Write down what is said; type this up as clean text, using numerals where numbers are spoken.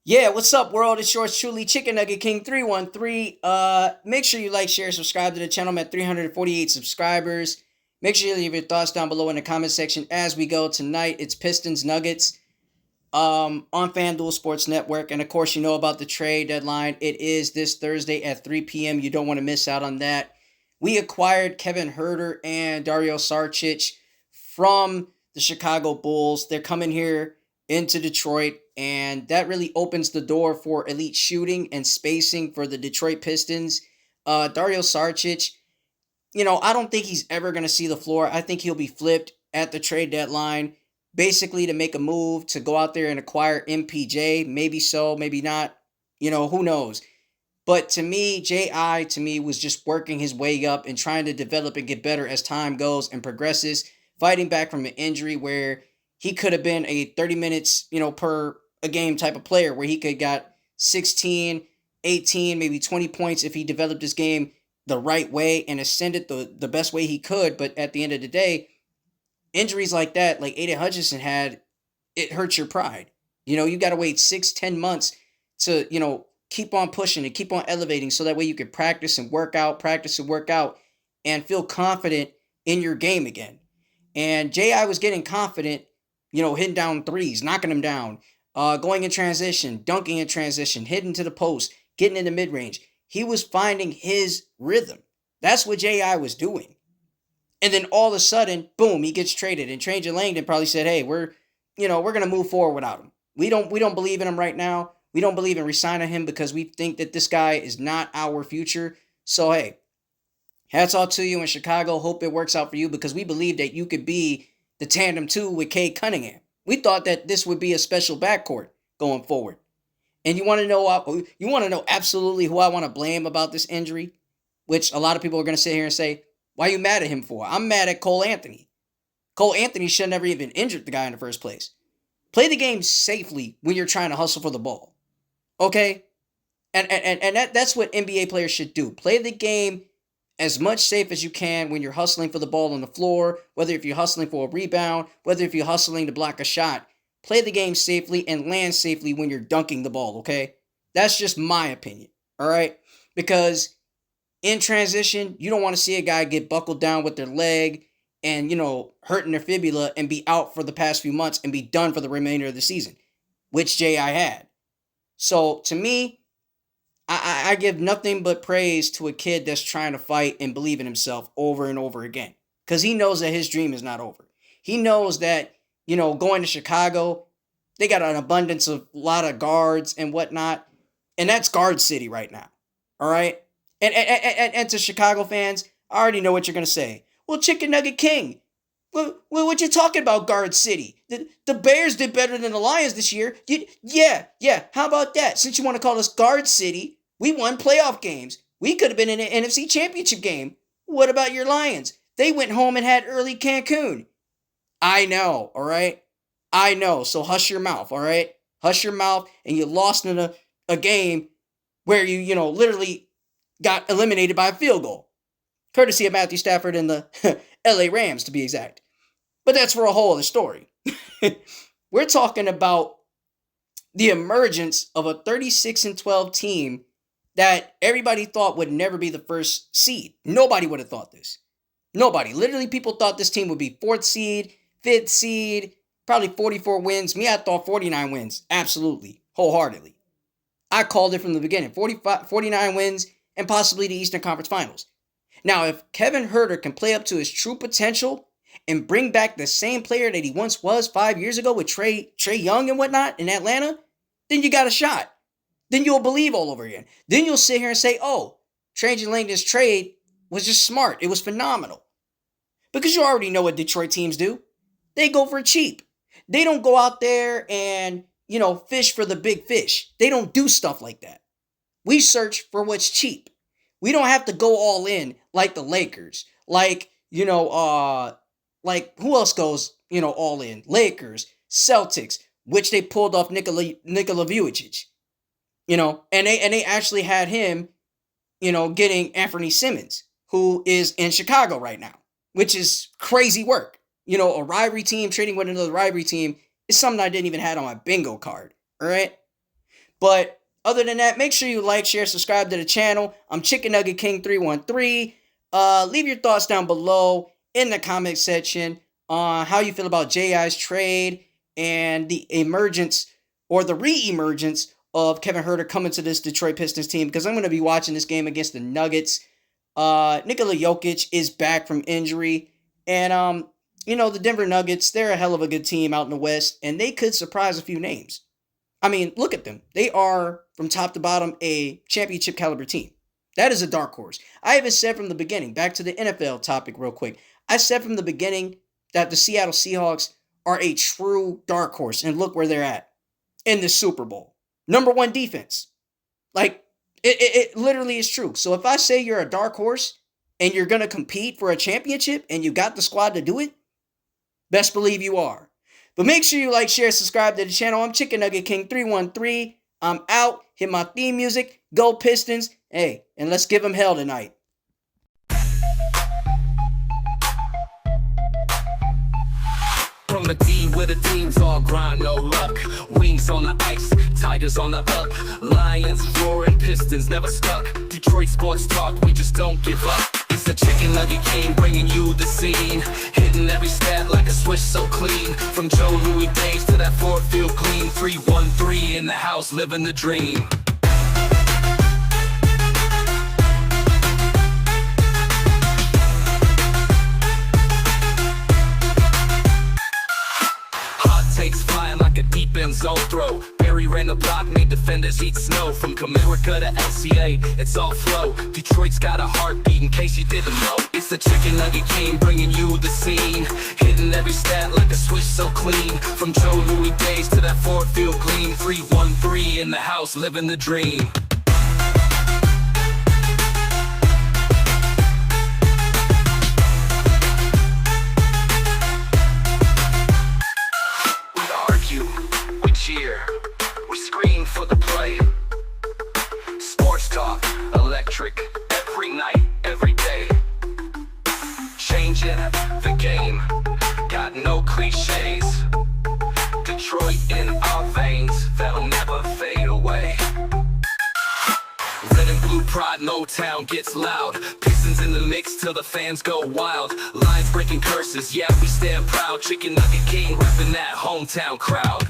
Yeah, what's up, world? It's yours truly, Chicken Nugget King 313. Make sure you like, share, subscribe to the channel. I'm at 348 subscribers. Make sure you leave your thoughts down below in the comment section as we go tonight. It's Pistons Nuggets on FanDuel Sports Network. And of course, you know about the trade deadline. It is this Thursday at 3 p.m. You don't want to miss out on that. We acquired Kevin Huerter and Dario Saric from the Chicago Bulls. They're coming here into Detroit, and that really opens the door for elite shooting and spacing for the Detroit Pistons. Dario Saric, I don't think he's ever going to see the floor. I think he'll be flipped at the trade deadline, basically to make a move to go out there and acquire MPJ. Maybe so, maybe not. Who knows? But to me, J.I. to me was just working his way up and trying to develop and get better as time goes and progresses, fighting back from an injury where he could have been a 30 minutes, per a game type of player where he could got 16, 18, maybe 20 points if he developed his game the right way and ascended the best way he could. But at the end of the day, injuries like that, like Aiden Hutchinson had, it hurts your pride. You got to wait 6-10 months to, keep on pushing and keep on elevating so that way you can practice and work out and feel confident in your game again. And J.I. was getting confident, hitting down threes, knocking them down, going in transition, dunking in transition, hitting to the post, getting in the mid-range. He was finding his rhythm. That's what J.I. was doing. And then all of a sudden, boom, he gets traded. And Trajan Langdon probably said, hey, we're going to move forward without him. We don't believe in him right now. We don't believe in resigning him because we think that this guy is not our future. So, hey, hats off to you in Chicago. Hope it works out for you because we believe that you could be the tandem two with Cade Cunningham. We thought that this would be a special backcourt going forward. And you want to know absolutely who I want to blame about this injury, which a lot of people are going to sit here and say, why are you mad at him for? I'm mad at Cole Anthony. Cole Anthony should have never even injured the guy in the first place. Play the game safely when you're trying to hustle for the ball. Okay? And that's what NBA players should do. Play the game as much safe as you can when you're hustling for the ball on the floor, whether if you're hustling for a rebound, whether if you're hustling to block a shot. Play the game safely and land safely when you're dunking the ball, okay? That's just my opinion, all right? Because in transition, you don't want to see a guy get buckled down with their leg and, hurting their fibula and be out for the past few months and be done for the remainder of the season, which J.I. had. So, to me, I give nothing but praise to a kid that's trying to fight and believe in himself over and over again. Because he knows that his dream is not over. He knows that, going to Chicago, they got an abundance of a lot of guards and whatnot. And that's guard city right now. All right? And to Chicago fans, I already know what you're going to say. Well, Chicken Nugget King, what you talking about, guard city? The Bears did better than the Lions this year. Yeah. How about that? Since you want to call us guard city, we won playoff games. We could have been in an NFC championship game. What about your Lions? They went home and had early Cancun. I know, all right? I know, so hush your mouth, all right? Hush your mouth, and you lost in a game where you literally got eliminated by a field goal. Courtesy of Matthew Stafford and the LA Rams, to be exact. But that's for a whole other story. We're talking about the emergence of a 36-12 team that everybody thought would never be the first seed. Nobody would have thought this. Nobody. Literally, people thought this team would be 4th seed, 5th seed, probably 44 wins. Me, I thought 49 wins. Absolutely. Wholeheartedly. I called it from the beginning. 49 wins and possibly the Eastern Conference Finals. Now, if Kevin Huerter can play up to his true potential and bring back the same player that he once was 5 years ago with Trae Young and whatnot in Atlanta, then you got a shot. Then you'll believe all over again. Then you'll sit here and say, oh, Trajan Langdon's trade was just smart. It was phenomenal. Because you already know what Detroit teams do. They go for cheap. They don't go out there and, fish for the big fish. They don't do stuff like that. We search for what's cheap. We don't have to go all in like the Lakers. Like who else goes, all in? Lakers, Celtics, which they pulled off Nikola Vucic. And they actually had him, getting Anthony Simmons, who is in Chicago right now, which is crazy work. A rivalry team trading with another rivalry team is something I didn't even have on my bingo card. All right. But other than that, make sure you like, share, subscribe to the channel. I'm Chicken Nugget King 313. Leave your thoughts down below in the comment section on how you feel about J.I.'s trade and the emergence or the re-emergence of Kevin Huerter coming to this Detroit Pistons team, because I'm going to be watching this game against the Nuggets. Nikola Jokic is back from injury, and the Denver Nuggets, they're a hell of a good team out in the West, and they could surprise a few names. I mean, look at them. They are, from top to bottom, a championship caliber team. That is a dark horse. I even said from the beginning, back to the NFL topic real quick, I said from the beginning that the Seattle Seahawks are a true dark horse, and look where they're at in the Super Bowl. #1 defense. Like, it literally is true. So if I say you're a dark horse and you're going to compete for a championship and you got the squad to do it, best believe you are. But make sure you like, share, subscribe to the channel. I'm Chicken Nugget King 313. I'm out. Hit my theme music. Go Pistons. Hey, and let's give them hell tonight. From the team where the teams all grind, no luck. Wings on the ice, Tigers on the up. Lions roaring, Pistons never stuck. Detroit sports talk, we just don't give up. It's the Chicken Nugget King bringing you the scene. Hitting every stat like a switch so clean. From Joe Louis days to that Ford Field clean. 313 in the house, living the dream. Takes flying like a deep end zone throw. Barry ran the block, made defenders eat snow. From Comerica to LCA, it's all flow. Detroit's got a heartbeat in case you didn't know. It's the Chicken Nugget King bringing you the scene. Hitting every stat like a switch so clean. From Joe Louis days to that Ford Field gleam. 313 in the house, living the dream. We cheer, we scream for the play. Sports talk, electric, every night, every day. Changing the game, got no cliches. Detroit in our veins, that'll never fade away. Red and blue pride, Motown gets loud. Pistons in the mix till the fans go wild. Lines breaking curses, yeah, we stand proud. Chicken Nugget King repping that hometown crowd.